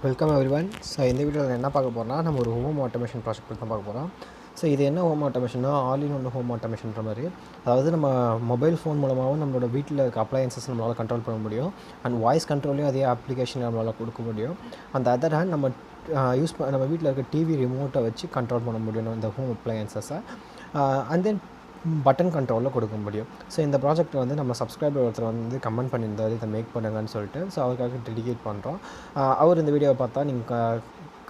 Welcome everyone. So இந்த வீடியோவில் என்ன பார்க்க போகிறோம்னா, நம்ம ஒரு ஹோம் ஆட்டோமேஷன் ப்ராஜெக்ட் பற்றி தான் பார்க்க போகிறோம். ஸோ இது என்ன ஹோம் ஆட்டோமேஷன்னா, ஆல் இன் ஒன் ஹோம் ஆட்டோமேஷன்ற மாதிரி. அதாவது நம்ம மொபைல் ஃபோன் மூலமாகவும் நம்மளோட வீட்டில் இருக்க அப்ளையன்சஸ் நம்மளால் கண்ட்ரோல் பண்ண முடியும். அண்ட் வாய்ஸ் கண்ட்ரோலையும் அதே அப்ளிகேஷன் நம்மளால் கொடுக்க முடியும். அந்த அதர் ஹேண்ட் நம்ம வீட்டில் இருக்க டிவி ரிமோட்டை வச்சு கண்ட்ரோல் பண்ண முடியும் இந்த ஹோம் அப்ளையன்சஸை. அண்ட் தென் பட்டன் கண்ட்ரோலில் கொடுக்க முடியும். ஸோ இந்த ப்ராஜெக்ட் வந்து நம்ம சப்ஸ்கிரைபர் ஒருத்தர் வந்து கமெண்ட் பண்ணியிருந்தார், இதை மேக் பண்ணுங்கன்னு சொல்லிட்டு. ஸோ அவருக்காக டெடிகேட் பண்ணுறோம். அவர் இந்த வீடியோவை பார்த்தா நீங்கள்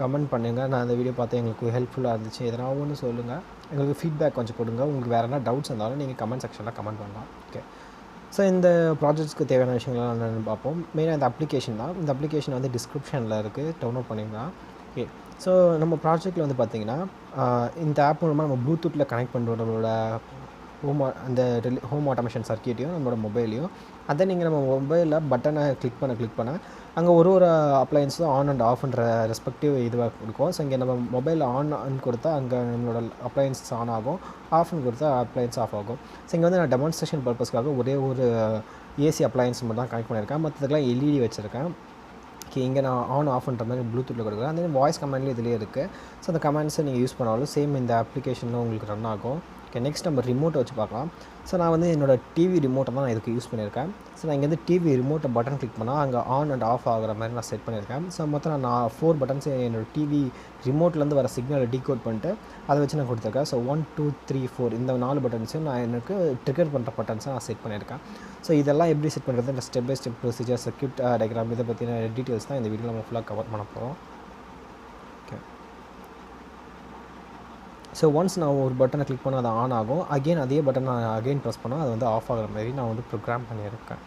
கமெண்ட் பண்ணுங்கள். நான் இந்த வீடியோ பார்த்து எங்களுக்கு ஹெல்ப்ஃபுல்லாக இருந்துச்சு, எதனாலும் ஒன்று சொல்லுங்கள், எங்களுக்கு ஃபீட்பேக் கொஞ்சம் கொடுங்க. உங்களுக்கு வேறு என்ன டவுட்ஸ் இருந்தாலும் நீங்கள் கமெண்ட் செக்ஷனில் கமெண்ட் பண்ணலாம். ஓகே. ஸோ இந்த ப்ராஜெக்ட்ஸ்க்கு தேவையான விஷயங்கள்லாம் என்னென்னு பார்ப்போம். மெயினாக இந்த அப்ளிகேஷன் தான். இந்த அப்ளிகேஷன் வந்து டிஸ்கிரிப்ஷனில் இருக்குது, டவுன்லோட் பண்ணிக்கலாம். ஓகே. ஸோ நம்ம ப்ராஜெக்ட்டில் வந்து பார்த்திங்கன்னா, இந்த ஆப் மூலமாக நம்ம ப்ளூடூத்தில் கனெக்ட் பண்ணுறோம் நம்மளோட ஹோம் ஆட்டோமேஷன் சர்க்யூட்டையும் நம்மளோட மொபைலையும். அதை நீங்கள் நம்ம மொபைலில் பட்டனை கிளிக் பண்ண அங்கே ஒரு அப்ளையன்ஸும் ஆன் அண்ட் ஆஃப்ன்ற ரெஸ்பெக்டிவ் இதுவாக இருக்கும். ஸோ இங்கே நம்ம மொபைலில் ஆன் கொடுத்தா அங்கே நம்மளோட அப்ளையன்ஸ் ஆன் ஆகும், ஆஃப்னு கொடுத்தா அப்ளையன்ஸ் ஆஃப் ஆகும். ஸோ இங்கே வந்து நான் டெமான்ஸ்ட்ரேஷன் பர்பஸ்க்காக ஒரே ஒரு ஏசி அப்ளையன்ஸ் மட்டும் தான் கனெக்ட் பண்ணியிருக்கேன். மற்றதுக்கெல்லாம் எல்இடி வச்சுருக்கேன். இங்கே நான் ஆன் ஆஃப்ன்ற மாதிரி ப்ளூடூத்தில் கொடுக்குறேன். அந்த வாய்ஸ் கமாண்ட்லேயும் இதிலே இருக்குது. ஸோ அந்த கமாண்ட்ஸை நீங்கள் யூஸ் பண்ணாலும் சேம் இந்த அப்ளிகேஷனில் உங்களுக்கு ரன் ஆகும். ஓகே. நெக்ஸ்ட் நம்ம ரிமோட்டை வச்சு பார்க்கலாம். ஸோ நான் வந்து என்னோடய டிவி ரிமோட்டை தான் நான் இதுக்கு யூஸ் பண்ணியிருக்கேன். ஸோ நான் இங்கேருந்து டிவி ரிமோட்டை பட்டன் கிளிக் பண்ணால் அங்கே ஆன் அண்ட் ஆஃப் ஆகிற மாதிரி நான் செட் பண்ணியிருக்கேன். ஸோ மொத்தம் நான் 4 பட்டன்ஸ் என்னோடய டிவி ரிமோட்லேருந்து வர சிக்னலை டீகோட் பண்ணிட்டு அதை வச்சு நான் கொடுத்துருக்கேன். ஸோ 1 2 3 4 இந்த 4 பட்டன்ஸையும் நான் எனக்கு ட்ரிகர் பண்ணுற பட்டன்ஸை நான் செட் பண்ணியிருக்கேன். ஸோ இதெல்லாம் எப்படி செட் பண்ணுறது, இந்த step by step procedure, circuit diagram, இதை பற்றின டீட்டெயில்ஸ் தான் இந்த வீடியோவில் நம்ம ஃபுல்லாக கவர் பண்ண போகிறோம். ஓகே. ஸோ ஒன்ஸ் நான் ஒரு பட்டனை கிளிக் பண்ணால் அது ஆன் ஆகும். அகெயின் அதே பட்டன் நான் அகெயின் ப்ரெஸ் பண்ணால் அது வந்து ஆஃப் ஆகிற மாதிரி நான் வந்து ப்ரோக்ராம் பண்ணியிருக்கேன்.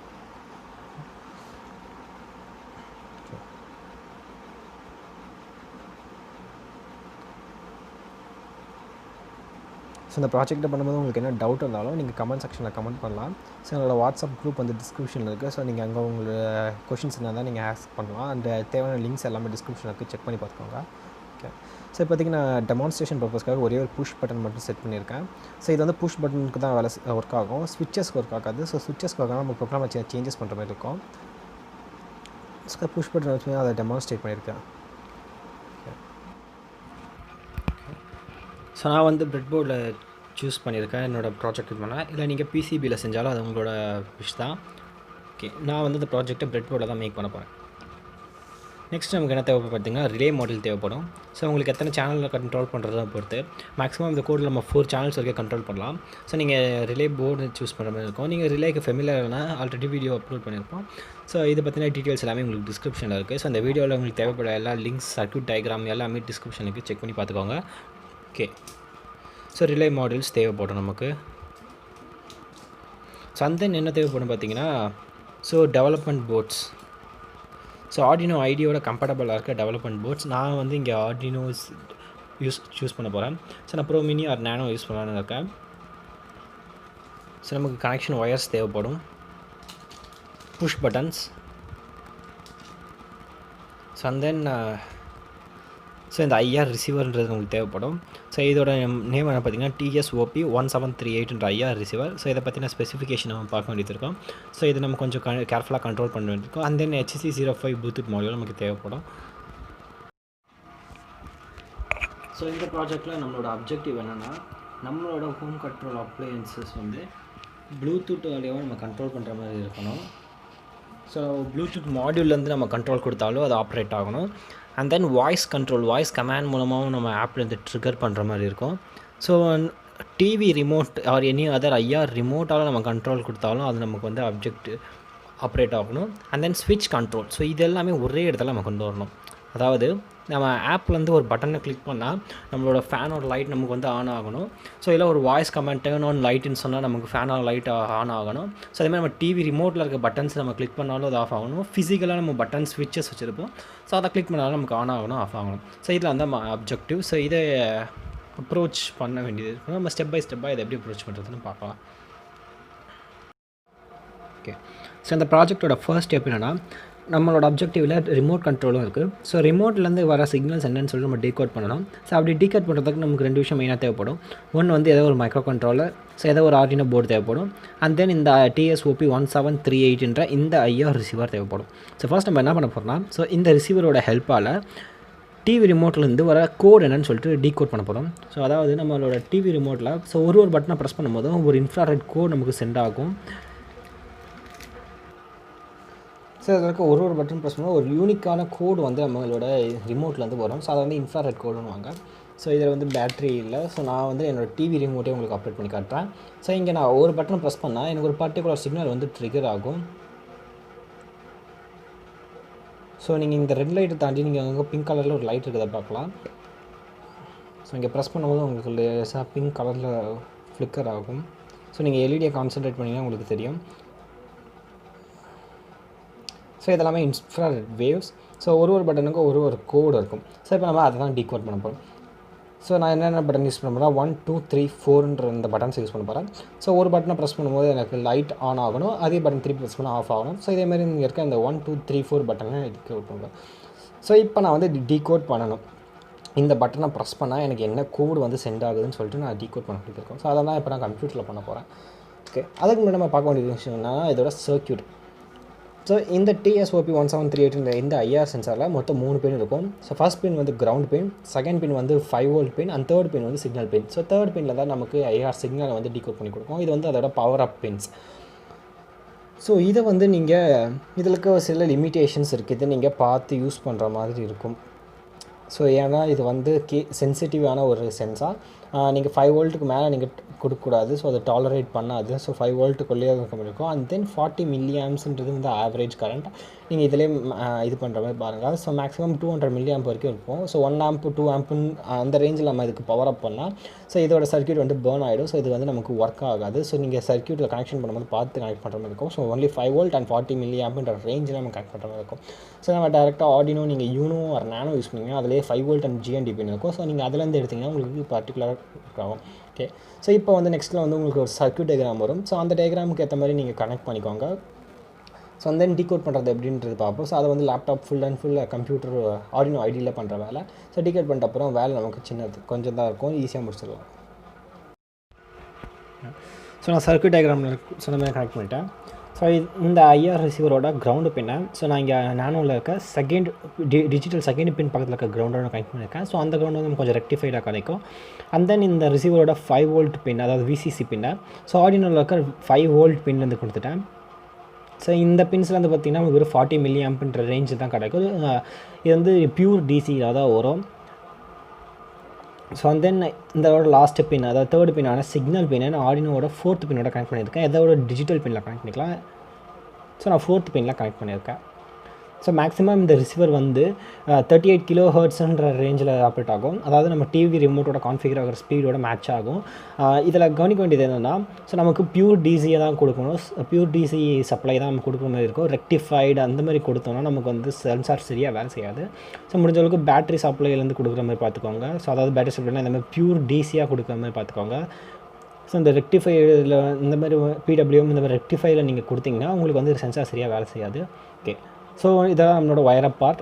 ஸோ இந்த ப்ராஜெக்ட்டை பண்ணும்போது உங்களுக்கு என்ன டவுட் இருந்தாலும் நீங்கள் கமெண்ட் செக்ஷனில் கமெண்ட் பண்ணலாம். ஸோ என்னோட வாட்ஸ்அப் குரூப் வந்து டிஸ்கிரிப்ஷனில் இருக்குது. ஸோ நீங்கள் அங்கே உங்களோட கொஷின்ஸ் என்ன தான் நீங்கள் ஆஸ்க் பண்ணலாம். அண்ட் தேவையான லிங்க்ஸ் எல்லாமே டிஸ்கிரிப்ஷனில் இருக்குது, செக் பண்ணி பார்த்துக்கோங்க. ஓகே. ஸோ இப்போதைக்கு நான் டெமான்ஸ்ட்ரேஷன் பர்பஸ்க்காக ஒரே ஒரு புஷ் பட்டன் மட்டும் செட் பண்ணியிருக்கேன். ஸோ இது வந்து புஷ் பட்டனுக்கு தான் ஒர்க் ஆகும், ஸ்விட்சஸ்க்கு ஒர்க் ஆகாது. ஸோ ஸ்விட்சஸ்க்கு ஒர்க் ஆகும், நம்ம ப்ரோக்ராம் வச்சு சேஞ்சஸ் பண்ணுற மாதிரி இருக்கும். ஸோ புஷ் பட்டன் வச்சு அதை டெமான்ஸ்ட்ரேட் பண்ணியிருக்கேன். ஸோ நான் வந்து பிரெட் போர்டில் சூஸ் பண்ணியிருக்கேன் என்னோடய ப்ராஜெக்ட் இது பண்ணால். இல்லை நீங்கள் பிசிபியில் செஞ்சாலும் அது உங்களோட விஷ் தான். ஓகே. நான் வந்து இந்த ப்ராஜெக்ட்டை பிரெட் போர்டில் தான் மேக் பண்ண போகிறேன். நெக்ஸ்ட் நமக்கு என்ன தேவைப்படும் பார்த்திங்கன்னா, ரிலே மாடல் தேவைப்படும். ஸோ உங்களுக்கு எத்தனை சேனலில் கண்ட்ரோல் பண்ணுறதை பொறுத்து மேக்ஸிமம் இந்த கோடில் நம்ம 4 சேனல்ஸ் வரைக்கும் கண்ட்ரோல் பண்ணலாம். ஸோ நீங்கள் ரிலே போர்டு சூஸ் பண்ணுற மாதிரி இருக்கும். நீங்கள் ரிலேக்கு ஃபெமிலியர்னா ஆல்ரெடி வீடியோ அப்லோட் பண்ணியிருப்போம். ஸோ இதை பற்றின டீட்டெயில்ஸ் எல்லாமே உங்களுக்கு டிஸ்கிரிப்ஷனில் இருக்குது. ஸோ அந்த வீடியோவில் உங்களுக்கு தேவைப்பட எல்லா லிங்க்ஸ், சர்க்யூட் டயக்ராம் எல்லாமே டிஸ்கிரிப்ஷனுக்கு செக் பண்ணி பார்த்துக்கோங்க. ஓகே. ஸோ ரிலே மாடல்ஸ் தேவைப்படும் நமக்கு. ஸோ அந்த என்ன தேவைப்படும் பார்த்திங்கன்னா, so development boards. So Arduino ஐடியோட கம்பேட்டபிளாக இருக்க டெவலப்மெண்ட் போர்ட்ஸ். நான் வந்து இங்கே ஆர்டினோ சூஸ் பண்ண போகிறேன். ஸோ நான் pro mini or nano use பண்ணலான்னு இருக்கேன். ஸோ நமக்கு கனெக்ஷன் ஒயர்ஸ் தேவைப்படும், push buttons. So and then so இந்த ஐஆர் ரிசீவர்ன்றது உங்களுக்கு தேவைப்படும். ஸோ இதோட நேம் என்ன பார்த்திங்கன்னா TSOP 1738 ஐஆர் ரிசீவர். ஸோ இதை பற்றின ஸ்பெசிஃபிகேஷன் நம்ம பார்க்க வேண்டியது இருக்கும். ஸோ இது நம்ம கொஞ்சம் கேர்ஃபுல்லாக கண்ட்ரோல் பண்ண வேண்டியிருக்கும். And then HC05 Bluetooth module நமக்கு தேவைப்படும். ஸோ இந்த ப்ராஜெக்டில் நம்மளோட அப்ஜெக்டிவ் என்னென்னா, நம்மளோட ஹோம் கண்ட்ரோல் அப்ளையன்சஸ் வந்து ப்ளூடூத் வழியாக நம்ம கண்ட்ரோல் பண்ணுற மாதிரி இருக்கணும். ஸோ ப்ளூடூத் மாடியூல்லேருந்து நம்ம கண்ட்ரோல் கொடுத்தாலும் அது ஆப்ரேட் ஆகணும். And then voice control, voice command மூலமாகவும் நம்ம ஆப்லேருந்து ட்ரிகர் பண்ணுற மாதிரி இருக்கும். So TV remote or any other IR ரிமோட்டால் நம்ம கண்ட்ரோல் கொடுத்தாலும் அது நமக்கு வந்து அப்ஜெக்ட் ஆப்ரேட் ஆகணும். அண்ட் தென் ஸ்விட்ச் கண்ட்ரோல். ஸோ இது எல்லாமே ஒரே இடத்துல நம்ம கொண்டு வரணும். அதாவது நம்ம ஆப்லேருந்து ஒரு பட்டனை கிளிக் பண்ணால் நம்மளோட ஃபேனோட லைட் நமக்கு வந்து ஆன் ஆகணும். ஸோ இதில் ஒரு வாய்ஸ் கமெண்ட் டர்ன் ஆன் லைட்டுன்னு சொன்னால் நமக்கு ஃபேனோட லைட் ஆன் ஆகணும். ஸோ அதேமாதிரி நம்ம டிவி ரிமோட்டில் இருக்க பட்டன்ஸ் நம்ம கிளிக் பண்ணாலும் அது ஆஃப் ஆகணும். ஃபிசிக்கலாக நம்ம பட்டன் ஸ்விட்சஸ் வச்சுருப்போம். ஸோ அதை கிளிக் பண்ணாலும் நமக்கு ஆன் ஆகணும், ஆஃப் ஆகணும். ஸோ இதில் அந்த அப்ஜெக்டிவ். ஸோ இதை அப்ரோச் பண்ண வேண்டியது இருக்கும். நம்ம ஸ்டெப் பை ஸ்டெப்பாக இதை எப்படி அப்ரோச் பண்ணுறதுன்னு பார்க்கலாம். ஓகே. ஸோ இந்த ப்ராஜெக்டோட ஃபர்ஸ்ட் ஸ்டெப் என்னென்னா, நம்மளோட அப்ஜெக்டிவில் ரிமோட் கண்ட்ரோலும் இருக்குது. ஸோ ரிமோட்லேருந்து வர சிக்னல்ஸ் என்னன்னு சொல்லி நம்ம டீகோட் பண்ணணும். ஸோ அப்படி டீகோட் பண்ணுறதுக்கு நமக்கு 2 விஷயம் மெயினாக தேவைப்படும். ஒன்று வந்து ஏதோ ஒரு மைக்ரோ கண்ட்ரோலர், ஸோ ஏதோ ஒரு ஆர்டினோ போர்டு தேவைப்படும். அண்ட் தென் இந்த TSOP1738 இந்த IR ரிசீவர் தேவைப்படும். ஸோ ஃபர்ஸ்ட் நம்ம என்ன பண்ண போகிறோம்னா, ஸோ இந்த ரிசீவரோட ஹெல்ப்பால் டிவி ரிமோட்லேருந்து வர கோட் என்னன்னு சொல்லிட்டு டீகோட் பண்ண போகிறோம். ஸோ அதாவது நம்மளோட டிவி ரிமோட்டில் ஸோ ஒரு பட்டனை ப்ரெஸ் பண்ணும்போதும் ஒரு இன்ஃப்ராரெட் கோட் நமக்கு சென்ட் ஆகும். ஸோ இதில் இருக்க ஒரு பட்டன் ப்ரெஸ் பண்ணால் ஒரு யூனிக்கான கோடு வந்து நம்மளோட ரிமோட்லேருந்து வரும். ஸோ அதை வந்து இன்ஃப்ராரெட் கோடுன்னு வாங்க. ஸோ இதில் வந்து பேட்ரி இல்லை. ஸோ நான் வந்து என்னோடய டிவி ரிமோட்டே உங்களுக்கு அப்டேட் பண்ணி காட்டுறேன். ஸோ இங்கே நான் ஒரு பட்டன் ப்ரெஸ் பண்ணால் எனக்கு ஒரு பர்டிகுலர் சிக்னல் வந்து ட்ரிகர் ஆகும். ஸோ நீங்கள் இந்த ரெட் லைட்டை தாண்டி நீங்கள் அங்கே பிங்க் கலரில் ஒரு லைட் இருக்கிறத பார்க்கலாம். ஸோ இங்கே ப்ரெஸ் பண்ணும்போது உங்களுக்கு லேசாக பிங்க் கலரில் ஃப்ளிக்கர் ஆகும். ஸோ நீங்கள் எல்இடியை கான்சன்ட்ரேட் பண்ணிங்கன்னா உங்களுக்கு தெரியும். ஸோ இதெல்லாமே இன்ஃப்ராரெட் வேவ்ஸ். ஸோ ஒரு பட்டனுக்கு ஒரு கோடு இருக்கும். ஸோ இப்போ நம்ம அதை தான் டீகோட் பண்ண போகிறோம். ஸோ நான் என்னென்ன பட்டன் யூஸ் பண்ண போகிறேன், 1 2 3 4ன்ற இந்த பட்டன்ஸ் யூஸ் பண்ண போகிறேன். ஸோ ஒரு பட்டனை ப்ரெஸ் பண்ணும்போது எனக்கு லைட் ஆன் ஆகணும், அதே பட்டன் திருப்பி ப்ரெஸ் பண்ணால் ஆஃப் ஆகணும். ஸோ இதேமாதிரி இங்கே இருக்க இந்த 1 2 3 4 பட்டனை டீகோட் பண்ணுவேன். ஸோ இப்போ நான் வந்து டீகோட் பண்ணணும். இந்த பட்டனை ப்ரெஸ் பண்ணால் எனக்கு என்ன கோடு வந்து சென்ட் ஆகுதுன்னு சொல்லிட்டு நான் டீகோட் பண்ண இருக்கேன். ஸோ அதை தான் இப்போ நான் கம்ப்யூட்டரில் பண்ண போகிறேன். ஓகே, அதுக்கு முன்னாடி நம்ம பார்க்க வேண்டிய விஷயம் என்னன்னா இதோட சர்க்யூட். ஸோ இந்த TSOP1738 இந்த IR சென்சாரில் மொத்தம் 3 பின் இருக்கும். ஸோ ஃபர்ஸ்ட் பின் வந்து கிரவுண்ட் பின், செகண்ட் பின் வந்து 5 வோல்ட் பின், அண்ட் தேர்ட் பின் வந்து சிக்னல் பின். ஸோ தேர்ட் பின்னில் தான் நமக்கு IR சிக்னலை வந்து டீகோட் பண்ணி கொடுக்கும். இது வந்து அதோட பவர் அப் பின்ஸ். ஸோ இதை வந்து நீங்கள் இதில் இருக்க சில லிமிட்டேஷன்ஸ் இருக்குது, இதை நீங்கள் பார்த்து யூஸ் பண்ணுற மாதிரி இருக்கும். ஸோ ஏன்னா இது வந்து சென்சிட்டிவான ஒரு சென்சார். நீங்கள் 5 வோல்ட்டுக்கு மேலே நீங்கள் கொடுக்கக்கூடாது. ஸோ அதை டாலரேட் பண்ணாது. ஸோ 5 வோல்ட்டுக்குள்ளேயே இருக்கும். அண்ட் தென் 40 மில்லிஆம்ஸ்ன்றது வந்து ஆவரேஜ் கரண்ட். நீங்கள் இதிலே இது பண்ணுற மாதிரி பாருங்கள். ஸோ மேக்ஸிமம் 200 மில்லிஆம்ப் வரைக்கும் இருக்கும். ஸோ 1 ஆம்ப் 2 ஆம்ப்னு அந்த ரேஞ்சில் நம்ம இதுக்கு பவர் அப் பண்ணால் ஸோ இதோட சர்க்யூட் வந்து பேர்ன் ஆகிடும். ஸோ இது வந்து நமக்கு ஒர்க் ஆகாது. ஸோ நீங்கள் சர்க்யூட்டில் கனெக்ஷன் பண்ணும்போது பார்த்து கனெக்ட் பண்ணுற மாதிரி இருக்கும். ஸோ ஒன்லி 5 வோல்ட் அண்ட் 40 மில்லிஆம்ப்ன்ற ரேஞ்சில் நம்ம கனெக்ட் பண்ணுற மாதிரி இருக்கும். ஸோ நம்ம டேரெக்டாக ஆர்டினோ நீங்கள் யூனோ ஒரு நானோ யூஸ் பண்ணிங்கன்னா அதிலே 5 வோல்ட் அண்ட் GND பின் இருக்கும். ஸோ நீங்கள் அதுலேருந்து எடுத்திங்கன்னா உங்களுக்கு பர்டிகுலராக ஆகும். ஓகே, ஸோ இப்போ வந்து நெக்ஸ்ட்டில் வந்து உங்களுக்கு ஒரு சர்க்யூட் டயக்ராம் வரும். ஸோ அந்த டயக்ராமுக்கு ஏற்ற மாதிரி நீங்கள் கனெக்ட் பண்ணிக்கோங்க. ஸோ அந்த டீகோட் பண்ணுறது எப்படின்றது பார்ப்போம். ஸோ அதை வந்து laptop full and full computer Arduino ஐடியில் பண்ணுற வேலை. ஸோ டீகோட் பண்ணிட்ட அப்புறம் வேலை நமக்கு சின்னது கொஞ்சம் தான் இருக்கும், ஈஸியாக முடிச்சிடலாம். ஸோ நான் சர்க்யூட் டயக்ராமில் சொன்ன மாதிரி கனெக்ட் பண்ணிட்டேன். ஸோ இந்த IR ரிசீவரோட கிரவுண்டு பின்னை ஸோ நான் இங்கே நானோவில் இருக்க டிஜிட்டல் செகண்ட் பின் பக்கத்தில் இருக்க கிரவுண்டோட கனெக்ட் பண்ணியிருக்கேன். ஸோ அந்த கிரவுண்ட் வந்து கொஞ்சம் ரெக்டிஃபைடாக கிடைக்கும். அண்ட் தென் இந்த ரிசீவரோட 5 வோல்ட் பின், அதாவது VCC பின்னை ஸோ ஆர்டினோவில் இருக்க 5 வோல்ட் பின்லேருந்து கொடுத்துட்டேன். ஸோ இந்த பின்ஸில் வந்து பார்த்திங்கன்னா உங்களுக்கு ஒரு 40 மில்லிஆம்ப்ன்ற ரேஞ்சு தான் கிடைக்கும். இது வந்து பியூர் DCயில் தான் வரும். ஸோ அண்ட் தென் இதோட லாஸ்ட் பின், அதாவது தேர்ட் பின்னான சிக்னல் பின்னை நான் ஆர்டினோட 4th பின்னோட கனெக்ட் பண்ணியிருக்கேன். இதோட டிஜிட்டல் பின்னில் கனெக்ட் பண்ணிக்கலாம். ஸோ நான் 4th பின்னில் கனெக்ட் பண்ணியிருக்கேன். ஸோ மேக்ஸிமம் இந்த ரிசீவர் வந்து 38 kHzன்ற ரேஞ்சில் ஆப்ரேட் ஆகும். அதாவது நம்ம டிவி ரிமோட்டோட கான்ஃபிகர் ஆகிற ஸ்பீடோட மேட்ச் ஆகும். இதில் கவனிக்க வேண்டியது என்னென்னா, ஸோ நமக்கு பியூர் டிசியை தான் கொடுக்கணும். பியூர் டிசி சப்ளை தான் நம்ம கொடுக்குற மாதிரி இருக்கும். ரெக்டிஃபைடு அந்த மாதிரி கொடுத்தோம்னா நமக்கு வந்து சென்சார் சரியாக வேலை செய்யாது. ஸோ முடிஞ்ச அளவுக்கு பேட்டரி சப்ளைலேருந்து கொடுக்குற மாதிரி பார்த்துக்கோங்க. ஸோ அதாவது பேட்டரி சப்ளைனா இந்த மாதிரி பியூர் டிசியாக கொடுக்குற மாதிரி பார்த்துக்கோங்க. ஸோ இந்த ரெக்டிஃபைடில் இந்த மாதிரி PWM இந்த மாதிரி ரெக்டிஃபைடில் நீங்கள் கொடுத்தீங்கன்னா உங்களுக்கு வந்து சென்சார் சரியாக வேலை செய்யாது. ஓகே, ஸோ இதெல்லாம் நம்மளோட வயரப் பார்ட்.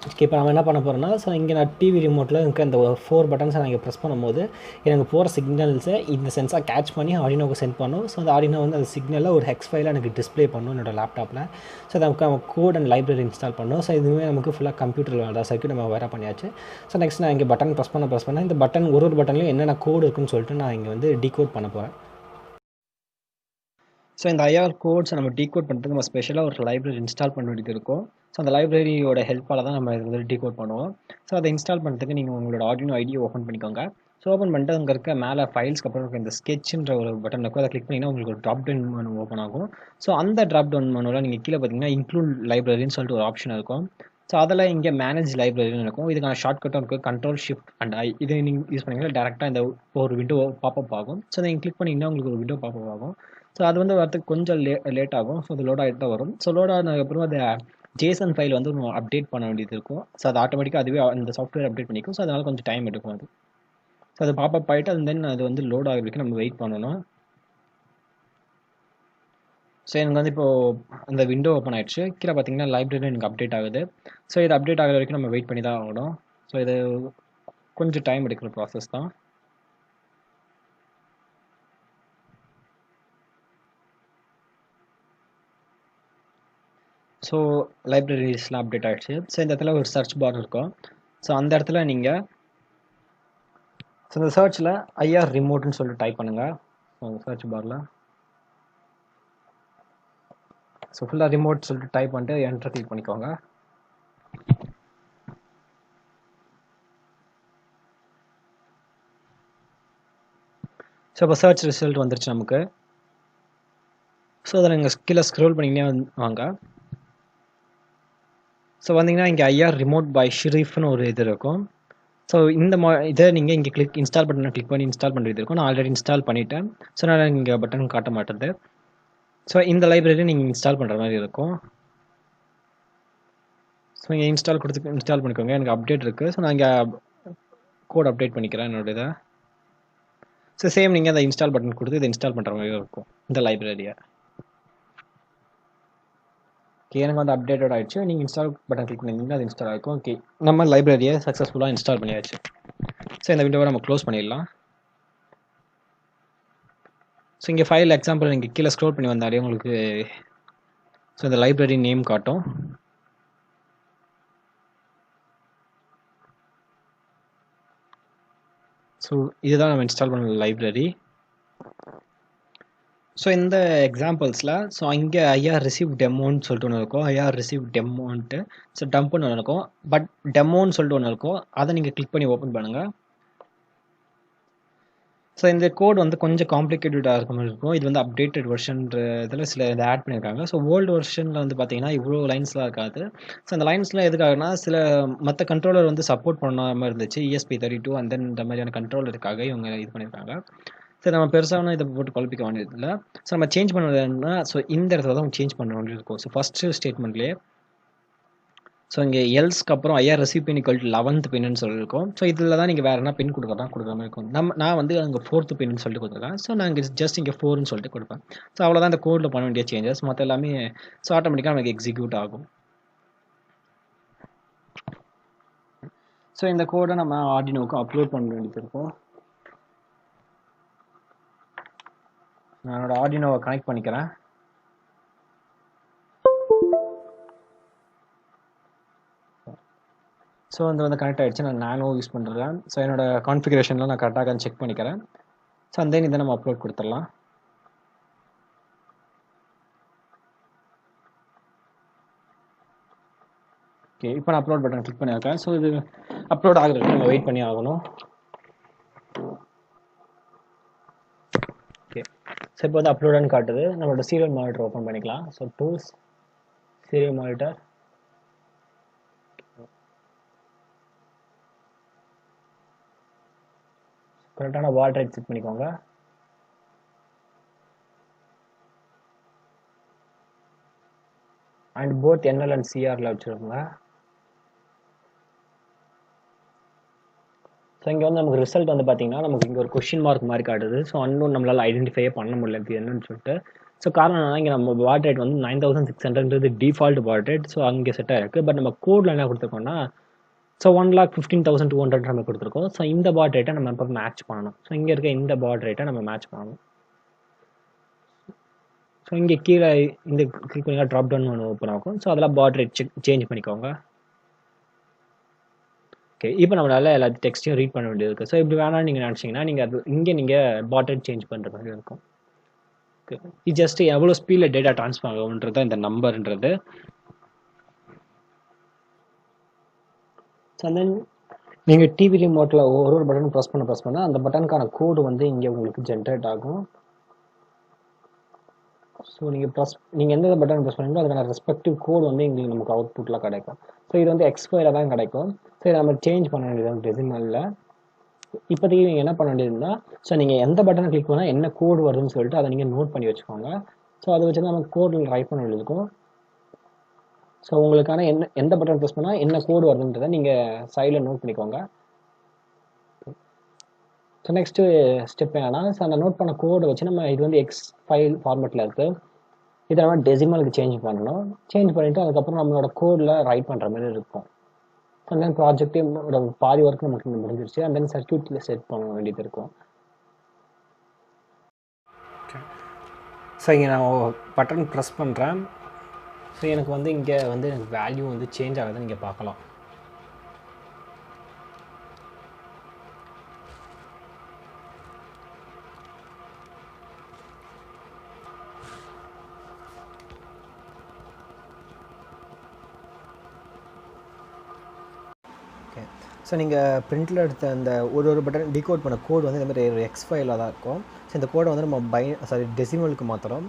ஓகே, இப்போ நம்ம என்ன பண்ண போகிறோம்னா, ஸோ இங்கே நான் டிவி ரிமோட்டில் இருக்க இந்த 4 பட்டன்ஸை நான் இங்கே ப்ரெஸ் பண்ணும்போது எனக்கு போகிற சிக்னல்ஸை இந்த சென்சார் கேட்ச் பண்ணி ஆர்டினோவுக்கு சென்ட் பண்ணும். ஸோ அந்த ஆர்டினோ வந்து அந்த சிக்னலில் ஒரு ஹெக்ஸ் ஃபைலாக எனக்கு டிஸ்பிளே பண்ணும் என்னோட லேப்டாப்பில். ஸோ நமக்கு கோட் அண்ட் லைப்ரரி இன்ஸ்டால் பண்ணணும். ஸோ இதுவே நமக்கு ஃபுல்லாக கம்ப்யூட்டரில் வேலை சர்க்யூட் நம்ம வேறு பண்ணியாச்சு. ஸோ நெக்ஸ்ட் நான் இங்கே பட்டன் ப்ரெஸ் பண்ண இந்த பட்டன் ஒரு பட்டன்லையும் என்னென்ன கோடு இருக்குன்னு சொல்லிட்டு நான் இங்கே வந்து டீகோட் பண்ண போகிறேன். ஸோ இந்த IR கோட்ஸ் நம்ம டீகோட் பண்ணுறதுக்கு நம்ம ஸ்பெஷலாக ஒரு லைப்ரரி இன்ஸ்டால் பண்ண வேண்டியது இருக்கும். ஸோ அந்த லைப்ரரியோட ஹெல்ப்பால் தான் நம்ம இதை வந்து டீகோட் பண்ணுவோம். ஸோ அதை இன்ஸ்டால் பண்ணுறதுக்கு நீங்கள் உங்களோட ஆர்டினோ ஐடியை ஓப்பன் பண்ணிக்கோங்க. ஸோ ஓப்பன் பண்ணிட்டு அங்கே இருக்க மேலே ஃபைல்ஸ்க்கு அப்புறம் இருக்க இந்த ஸ்கெட்ச்ன்ற ஒரு பட்டன் இருக்கும். அதை கிளிக் பண்ணிங்கன்னா உங்களுக்கு ஒரு ட்ராப் டவுன் மெனு ஓப்பன் ஆகும். ஸோ அந்த ட்ராப் டவுன் மெனுவில் நீங்கள் கீழே பார்த்தீங்கன்னா இன்க்ளூட் லைப்ரரின்னு சொல்லிட்டு ஒரு ஆப்ஷன் இருக்கும். ஸோ அதில் இங்கே மேனேஜ் லைப்ரரின்னு இருக்கும். இதுக்கான ஷார்ட்கட்டும் இருக்குது, Ctrl+Shift+I. இதை நீங்கள் யூஸ் பண்ணிங்கன்னா டேரெக்டாக இந்த ஒரு விண்டோ பாப்பப் ஆகும். ஸோ நீங்கள் கிளிக் பண்ணிங்கன்னா உங்களுக்கு ஒரு விண்டோ பாப்பப் ஆகும். ஸோ அது வந்து வரதுக்கு கொஞ்சம் லேட் ஆகும். ஸோ அது லோட் ஆகிட்டு தான் வரும். ஸோ லோட் ஆனதுக்கப்புறம் அதை JSON ஃபைல் வந்து அப்டேட் பண்ண வேண்டியது இருக்கும். ஸோ அது ஆட்டோமேட்டிக்காக அதுவே அந்த சாஃப்ட்வேர் அப்டேட் பண்ணிக்கும். ஸோ அதனால் கொஞ்சம் டைம் எடுக்கும் அது. ஸோ அது பாப்பப் ஆகிட்டு அண்ட் தென் அது வந்து லோட் ஆகிறதுக்கு நம்ம வெயிட் பண்ணணும். ஸோ எனக்கு வந்து இப்போது அந்த விண்டோ ஓப்பன் ஆயிடுச்சு. கீழே பார்த்தீங்கன்னா லைப்ரரி எனக்கு அப்டேட் ஆகுது. ஸோ இது அப்டேட் ஆகிற வரைக்கும் நம்ம வெயிட் பண்ணி தான் ஆகணும். ஸோ இது கொஞ்சம் டைம் எடுக்கிற ப்ராசஸ் தான். ஸோ லைப்ரரிஸ்லாம் அப்டேட் ஆகிடுச்சு. ஸோ இந்த இடத்துல ஒரு சர்ச் பார் இருக்கும். ஸோ அந்த இடத்துல நீங்கள் ஸோ இந்த சர்ச்சில் ஐஆர் ரிமோட்னு சொல்லிட்டு டைப் பண்ணுங்கள். ஸோ சர்ச் பாரில் ஸோ ஃபுல்லாக ரிமோட் சொல்லிட்டு டைப் பண்ணிட்டு என்டர் கிளிக் பண்ணிக்கோங்க. ஸோ இப்போ சர்ச் ரிசல்ட் வந்துருச்சு நமக்கு. ஸோ அதில் நீங்கள் கீழே ஸ்க்ரோல் பண்ணிங்கன்னே வாங்க. ஸோ வந்தீங்கன்னா இங்கே ஐஆர் ரிமோட் பை ஷெரீஃப்னு ஒரு இது இருக்கும். ஸோ இந்த இதை நீங்கள் இங்கே இன்ஸ்டால் பட்டனை கிளிக் பண்ணி இன்ஸ்டால் பண்ணுறது இருக்கும். நான் ஆல்ரெடி இன்ஸ்டால் பண்ணிவிட்டேன். ஸோ நான் இங்கே பட்டன் காட்ட மாட்டேது. ஸோ இந்த லைப்ரரி நீங்கள் இன்ஸ்டால் பண்ணுற மாதிரி இருக்கும். ஸோ இங்கே இன்ஸ்டால் கொடுத்து இன்ஸ்டால் பண்ணிக்கோங்க. எனக்கு அப்டேட் இருக்குது. ஸோ நான் இங்கே கோட் அப்டேட் பண்ணிக்கிறேன் என்னோட இதை. ஸோ சேம் நீங்கள் அந்த இன்ஸ்டால் பட்டன் கொடுத்து இதை இன்ஸ்டால் பண்ணுற மாதிரி இருக்கும் இந்த லைப்ரரியை. ஓகே, எனக்கு வந்து அப்டேட்டட் ஆகிடுச்சு. நீங்கள் இன்ஸ்டால் பட்டன் கிளிக் பண்ணிங்கன்னா அது இன்ஸ்டால் ஆகிருக்கும். ஓகே, நம்ம லைப்ரரியை சக்ஸஸ்ஃபுல்லாக இன்ஸ்டால் பண்ணியாச்சு. ஸோ இந்த விண்டோவை நம்ம க்ளோஸ் பண்ணிடலாம். ஸோ இங்கே ஃபைல் எக்ஸாம்பிள் நீங்கள் கீழே ஸ்க்ரோல் பண்ணி வந்தாலே உங்களுக்கு ஸோ இந்த லைப்ரரி நேம் காட்டும். ஸோ இதுதான் நம்ம இன்ஸ்டால் பண்ண லைப்ரரி. ஸோ இந்த எக்ஸாம்பிள்ஸில் ஸோ இங்கே ஐஆர் ரிசீவ் டெமோன்னு சொல்லிட்டு ஒன்று இருக்கும். ஐஆர் ரிசீவ் டெமோன்ட்டு ஸோ டம்ப்னு ஒன்று இருக்கும். பட் டெமோன்னு சொல்லிட்டு ஒன்று இருக்கும். அதை நீங்கள் கிளிக் பண்ணி ஓப்பன் பண்ணுங்கள். ஸோ இந்த கோட் வந்து கொஞ்சம் காம்ப்ளிகேட்டடாக இருக்க மாதிரி இருக்கும். இது வந்து அப்டேட்டட் வெர்ஷன்ற இதில் சில இதை ஆட் பண்ணியிருக்காங்க. ஸோ ஓல்டு வெர்ஷனில் வந்து பார்த்தீங்கன்னா இவ்வளோ லைன்ஸ்லாம் இருக்காது. ஸோ அந்த லைன்ஸ்லாம் எதுக்காகனா சில மற்ற கண்ட்ரோலர் வந்து சப்போர்ட் பண்ணாமல் இருந்துச்சு. ESP32 அண்ட் தென் இந்த மாதிரியான கண்ட்ரோலருக்காக இவங்க இது பண்ணியிருக்காங்க. ஸோ நம்ம பெருசாக இதை போட்டு குழப்பிக்க வேண்டியதில்லை. ஸோ நம்ம சேஞ்ச் பண்ணுறதுன்னா ஸோ இந்த இடத்துல தான் சேஞ்ச் பண்ண வேண்டியது இருக்கும். ஸோ ஃபஸ்ட்டு ஸ்டேட்மெண்ட்லேயே ஸோ இங்கே எல்ஸ்க்கு அப்புறம் IR receive pin equal to 11th பின்னு சொல்லியிருக்கோம். ஸோ இதில் தான் நீங்கள் வேறு என்ன பின் கொடுக்குற மாதிரி இருக்கும். நான் வந்து அங்கே 4th பின்னு சொல்லிட்டு கொடுத்துருக்கேன். ஸோ நான் இங்கே ஜஸ்ட் இங்கே 4ன்னு சொல்லிட்டு கொடுப்பேன். ஸோ அவ்வளோதான் இந்த கோடில் பண்ண வேண்டிய சேஞ்சஸ். மற்ற எல்லாமே ஸோ ஆட்டோமேட்டிக்காக நமக்கு எக்ஸிக்யூட் ஆகும். ஸோ இந்த கோடை நம்ம ஆர்டினோவுக்கு அப்லோட் பண்ண வேண்டியது இருக்கும். நான் என்னோட ஆர்டினோவை கனெக்ட் பண்ணிக்கிறேன். ஸோ வந்து கனெக்ட் ஆகிடுச்சு. நான் நானோ யூஸ் பண்ணுறேன். ஸோ என்னோட கான்ஃபிகரேஷனில் நான் கரெக்டாக செக் பண்ணிக்கிறேன். ஸோ அந்த இதை நம்ம அப்லோட் கொடுத்துடலாம். ஓகே, இப்போ நான் அப்லோட் பட்டன் கிளிக் பண்ணியிருக்கேன். ஸோ இது அப்லோட் ஆகுறதுக்கு நம்ம வெயிட் பண்ணி ஆகணும். ஓகே, ஸோ இப்போ வந்து அப்லோடுன்னு காட்டுது. நம்மளோட சீரியல் மானிட்டர் ஓப்பன் பண்ணிக்கலாம். ஸோ டூல்ஸ், சீரியல் மானிட்டர், கரெக்டான வாட் ரேட் செட் பண்ணிக்கோங்க. அண்ட் போத் NL அண்ட் CRல வச்சுருக்கோங்க. ஸோ இங்கே வந்து நமக்கு ரிசல்ட் வந்து பார்த்தீங்கன்னா நமக்கு இங்கே ஒரு கொஷின் மார்க் மாதிரி காட்டுது. ஸோ அன்னோன் நம்மளால் ஐடென்டிஃபையே பண்ண முடியல இது என்னன்னு சொல்லிட்டு. ஸோ காரணம் என்னன்னா இங்கே நம்ம வாட் ரேட் வந்து 9600 டிஃபால்ட் வாட் ரேட். ஸோ அங்கே செட் ஆகிருக்கு. பட் நம்ம கோடில் என்ன கொடுத்துருக்கோம்னா ஸோ 1,15,200 நம்ம கொடுத்துருக்கோம். ஸோ இந்த பாட் ரேட்டை நம்ம இப்போ மேட்ச் பண்ணணும். ஸோ இங்கே இருக்க இந்த பாட் ரேட்டை நம்ம மேட்ச் பண்ணணும். ஸோ இங்கே கீழே இந்த கிளிக் பண்ணி ட்ராப் டவுன் ஒன்று ஓப்பன் ஆகும். ஸோ அதில் பாட் ரேட் சேஞ்ச் பண்ணிக்கோங்க. ஓகே, இப்போ நம்மளால் எல்லா டெக்ஸ்ட்டையும் ரீட் பண்ண வேண்டியது இருக்குது. ஸோ இப்படி வேணாம்னு நீங்கள் நினச்சிங்கன்னா நீங்கள் அது இங்கே நீங்கள் பாட் ரேட் சேஞ்ச் பண்ணுற மாதிரி இருக்கும். ஓகே, இது ஜஸ்ட் எவ்வளோ ஸ்பீடில் டேட்டா ட்ரான்ஸ்ஃபர் ஆகும்ன்றது இந்த நம்பர்ன்றது. ஸோ தென் நீங்கள் டிவி ரிமோட்டில் ஒரு பட்டன் ப்ரெஸ் பண்ண அந்த பட்டனுக்கான கோடு வந்து இங்கே உங்களுக்கு ஜென்ரேட் ஆகும். ஸோ நீங்கள் எந்த பட்டன் ப்ரெஸ் பண்ணீங்களோ அதுக்கான ரெஸ்பெக்டிவ் கோடு வந்து எங்களுக்கு நமக்கு அவுட்புட்டில் கிடைக்கும். ஸோ இது வந்து எக்ஸ்பைரில் தான் கிடைக்கும். ஸோ இதை நம்ம சேஞ்ச் பண்ண வேண்டியது டெசிமலில். இப்போதைக்கு நீங்கள் என்ன பண்ண வேண்டியதுன்னா ஸோ நீங்கள் எந்த பட்டனை கிளிக் பண்ணால் என்ன கோடு வருதுன்னு சொல்லிட்டு அதை நீங்கள் நோட் பண்ணி வச்சுக்கோங்க. ஸோ அதை வச்சு தான் நம்ம கோடில் ரைட் பண்ண வேண்டியிருக்கும். ஸோ உங்களுக்கான எந்த பட்டன் ப்ரெஸ் பண்ணால் என்ன கோடு வருதுன்றதை நீங்கள் சைடில் நோட் பண்ணிக்கோங்க. ஸோ நெக்ஸ்ட்டு ஸ்டெப் என்னன்னா ஸோ அந்த நோட் பண்ண கோடை வச்சு நம்ம இது வந்து எக்ஸ் ஃபைல் ஃபார்மேட்டில் இருக்குது. இதை நம்ம டெசிமலுக்கு சேஞ்ச் பண்ணணும். சேஞ்ச் பண்ணிவிட்டு அதுக்கப்புறம் நம்மளோட கோடில் ரைட் பண்ணுற மாதிரி இருக்கும். அண்ட் தென் ப்ராஜெக்டே பாதி ஒர்க் நமக்கு முடிஞ்சிருச்சு. அண்ட் தென் சர்க்யூட்டில் செட் பண்ண வேண்டியது இருக்கும். ஸோ இங்கே நான் பட்டன் ப்ரெஸ் பண்ணுறேன். ஸோ எனக்கு வந்து இங்கே வந்து எனக்கு வேல்யூ வந்து சேஞ்ச் ஆகுதுன்னு நீங்கள் பார்க்கலாம். ஓகே, ஸோ நீங்கள் பிரிண்டில் எடுத்த அந்த ஒரு பட்டன் டிகோட் பண்ண கோடு வந்து இந்த மாதிரி ஒரு எக்ஸ் ஃபைலாக தான் இருக்கும். ஸோ இந்த கோடை வந்து நம்ம டெசிமலுக்கு மாற்றுறோம்.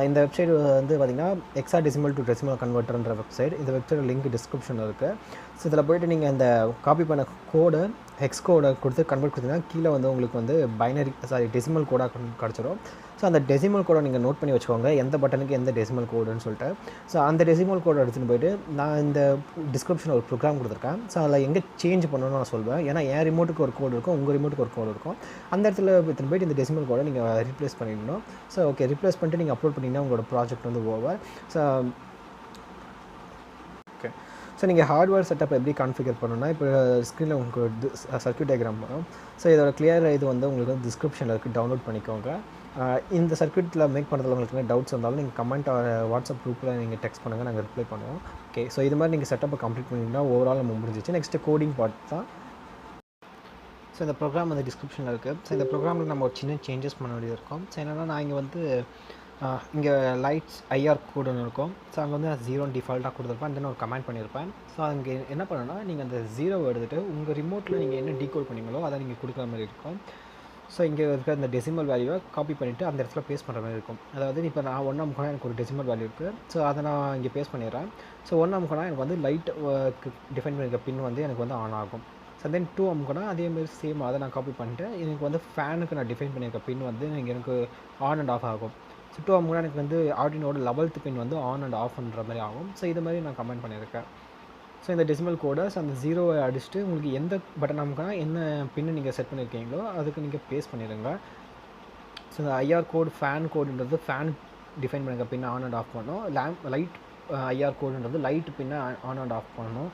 இந்த வெப்சைட் வந்து பார்த்திங்கன்னா எக்ஸா டெசிமல் டு டெசிமல் கன்வெர்ட்டர்ன்ற வெப்சைட். இந்த வெப்சைட் லிங்க் டிஸ்கிரிப்ஷனில் இருக்குது. ஸோ இதில் போய்ட்டு நீங்கள் இந்த காப்பி பண்ண கோடை ஹெக்ஸ் கோடை கொடுத்து கன்வெர்ட் கொடுத்தீங்கன்னா கீழே வந்து உங்களுக்கு வந்து டெசிமல் கோடாக கிடச்சிரும். ஸோ அந்த டெசிமல் கோடை நீங்கள் நோட் பண்ணி வச்சுக்கோங்க, எந்த பட்டனுக்கு எந்த டெசிமல் கோடுன்னு சொல்லிட்டு. ஸோ அந்த டெசிமல் கோடை எடுத்துகிட்டு போய்ட்டு நான் இந்த டிஸ்கிரிப்ஷனில் ஒரு ப்ரோக்ராம் கொடுத்துருக்கேன். ஸோ அதில் எங்கே சேஞ்ச் பண்ணணும்னு நான் சொல்வேன். ஏன்னா என் ரிமோட்டுக்கு ஒரு கோடு இருக்கும், உங்கள் ரிமோட்டுக்கு ஒரு கோடு இருக்கும். அந்த இடத்துல எடுத்துகிட்டு போய்ட்டு இந்த டெசிமல் கோடை நீங்கள் ரீப்ளேஸ் பண்ணிடணும். ஸோ ஓகே, ரீப்ளேஸ் பண்ணிட்டு நீங்கள் அப்லோட் பண்ணிங்கன்னா உங்களோட ப்ராஜெக்ட் வந்து ஓவர். ஸோ ஓகே, ஸோ நீங்கள் ஹார்ட்வேர் செட்டப் எப்படி கான்ஃபிகர் பண்ணணும்னா இப்போ ஸ்க்ரீனில் உங்களுக்கு சர்க்யூட் டயக்ராம் வரும். ஸோ இதோட கிளியர் இது வந்து உங்களுக்கு வந்து டிஸ்கிரிப்ஷனில் இருக்குது, டவுன்லோட் பண்ணிக்கோங்க. இந்த சர்க்யூட்டில் மேக் பண்ணுறதுல உங்களுக்கு என்ன டவுட்ஸ் இருந்தாலும் நீங்கள் கமெண்ட் வாட்ஸ்அப் குரூப்பில் நீங்கள் டெக்ஸ்ட் பண்ணுங்கள், நாங்கள் ரிப்ளை பண்ணுவோம். ஓகே, ஸோ இது மாதிரி நீங்கள் செட்டப்பை கம்ப்ளீட் பண்ணிங்கன்னா ஓவரால் நம்ம முடிஞ்சிச்சு. நெக்ஸ்ட்டு கோடிங் பார்ட் தான். ஸோ இந்த ப்ரோக்ராம் வந்து டிஸ்கிரிப்ஷனில் இருக்குது. ஸோ இந்த ப்ரோக்ராமில் நம்ம ஒரு சின்ன சேஞ்சஸ் பண்ண வேண்டியது இருக்கும். ஸோ என்னென்னா நான் இங்கே வந்து இங்கே லைட்ஸ் ஐஆர் கோடு ஒன்று இருக்கும். ஸோ அங்கே வந்து நான் 0 டிஃபால்ட்டாக கொடுத்துருப்பேன். தென் ஒரு கமெண்ட் பண்ணியிருப்பேன். ஸோ அங்கே என்ன பண்ணணும்னா நீங்கள் அந்த 0 எடுத்துகிட்டு உங்கள் ரிமோட்டில் நீங்கள் என்ன டீகோட் பண்ணீங்களோ அதை நீங்கள் கொடுக்குற மாதிரி இருக்கும். ஸோ இங்கே இருக்கிற இந்த டெசிமல் வேல்யூவை காப்பி பண்ணிவிட்டு அந்த இடத்துல பேஸ்ட் பண்ணுற மாதிரி இருக்கும். அதாவது இப்போ நான் 1 அமுக்கினா எனக்கு ஒரு டெசிமல் வேல்யூ இருக்குது. ஸோ அதை நான் இங்கே பேஸ்ட் பண்ணிடுறேன். ஸோ 1 அமுக்கினா எனக்கு வந்து லைட் டிஃபைன் பண்ணியிருக்க பின் வந்து எனக்கு வந்து ஆன் ஆகும். ஸோ தென் 2 அமுக்கினா அதேமாதிரி சேம் அதை நான் காப்பி பண்ணிட்டு எனக்கு வந்து ஃபேனுக்கு நான் டிஃபைன் பண்ணியிருக்க பின் வந்து எனக்கு ஆன் அண்ட் ஆஃப் ஆகும். ஸோ 2 அமுக்கினா எனக்கு வந்து ஆர்டினோட 11th பின் வந்து ஆன் அண்ட் ஆஃப் பண்ணுற மாதிரி ஆகும். ஸோ இது மாதிரி நான் கமெண்ட் பண்ணியிருக்கேன். ஸோ இந்த டெசிமல் கோடை அந்த 0வை அடிச்சுட்டு உங்களுக்கு எந்த பட்டன் அமுக்கினா என்ன பின்னு நீங்கள் செட் பண்ணியிருக்கீங்களோ அதுக்கு நீங்கள் பேஸ்ட் பண்ணிடுங்க. ஸோ இந்த ஐஆர் கோடு ஃபேன் கோடுன்றது ஃபேன் டிஃபைன் பண்ணுங்க பின்ன ஆன் அண்ட் ஆஃப் பண்ணணும். லைட் ஐஆர் கோடுன்றது லைட் பின்ன ஆன் அண்ட் ஆஃப் பண்ணணும்.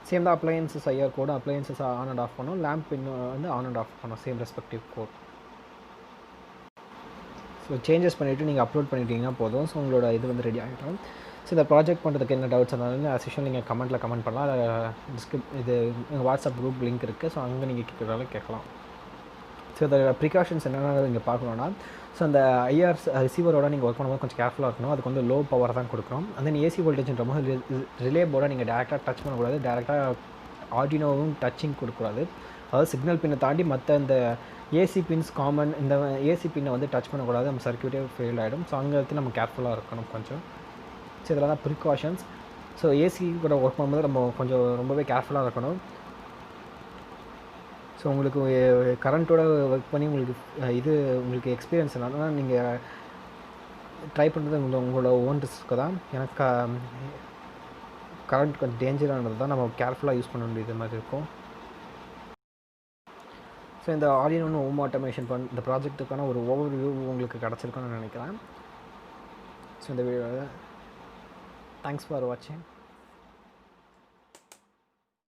சேம் தான் appliances IR code appliances on and off பண்ணணும். லேம்ப் பின் வந்து ஆன் அண்ட் ஆஃப் பண்ணணும், same respective code. So changes பண்ணிவிட்டு நீங்கள் அப்லோட் பண்ணிட்டீங்கன்னா போதும். ஸோ உங்களோட இது வந்து ரெடி ஆகிடும். ஸோ இந்த ப்ராஜெக்ட் பண்ணுறதுக்கு என்ன டவுட்ஸ் இருந்தாலும் ஆஸ் யூஷுவல் நீங்கள் கமெண்ட் பண்ணலாம். அதில் இது எங்கள் வாட்ஸ்அப் குரூப் லிங்க் இருக்குது. ஸோ அங்கே நீங்கள் கேட்குறதால கேட்கலாம். ஸோ இதோட ப்ரிகாஷன்ஸ் என்னென்ன நீங்கள் பார்க்கணுன்னா, ஸோ அந்த ஐஆர் ரிசீவரோட நீங்கள் ஒர்க் பண்ணும்போது கொஞ்சம் கேர்ஃபுல்லாக இருக்கணும். அதுக்கு வந்து லோ பவர் தான் கொடுக்கணும். அந்த ஏசி வோல்டேஜ்ன்ற போது ரிலே போர்டை நீங்கள் டேரெக்டாக டச் பண்ணக்கூடாது, டேரெக்டாக ஆர்டினோவும் டச்சிங் கொடுக்கக்கூடாது. அதாவது சிக்னல் பின்னை தாண்டி மற்ற இந்த ஏசி பின்ஸ் காமன் இந்த ஏசி பின்னை வந்து டச் பண்ணக்கூடாது, நம்ம சர்க்யூட்டே ஃபெயில் ஆகிடும். ஸோ அங்கே வந்து நம்ம கேர்ஃபுல்லாக இருக்கணும் கொஞ்சம். ஸோ இதெல்லாம் தான் ப்ரிகாஷன்ஸ். ஸோ ஏசி கூட ஒர்க் பண்ணும்போது நம்ம கொஞ்சம் ரொம்பவே கேர்ஃபுல்லாக இருக்கணும். ஸோ உங்களுக்கு கரண்ட்டோட ஒர்க் பண்ணி உங்களுக்கு எக்ஸ்பீரியன்ஸ் என்னன்னா நீங்கள் ட்ரை பண்ணுறது உங்களோட ஓன் ரிஸ்க்கு தான். எனக்கு கரண்ட் கொஞ்சம் டேஞ்சரானது தான், நம்ம கேர்ஃபுல்லாக யூஸ் பண்ண வேண்டியது மாதிரி இருக்கும். ஸோ இந்த ஆடியோ ஹோம் ஆட்டோமேஷன் இந்த ப்ராஜெக்ட்டுக்கான ஒரு ஓவர்வியூ உங்களுக்கு கிடச்சிருக்குன்னு நினைக்கிறேன். ஸோ இந்த வீடியோவில் தேங்க்ஸ் ஃபார் வாட்சிங்.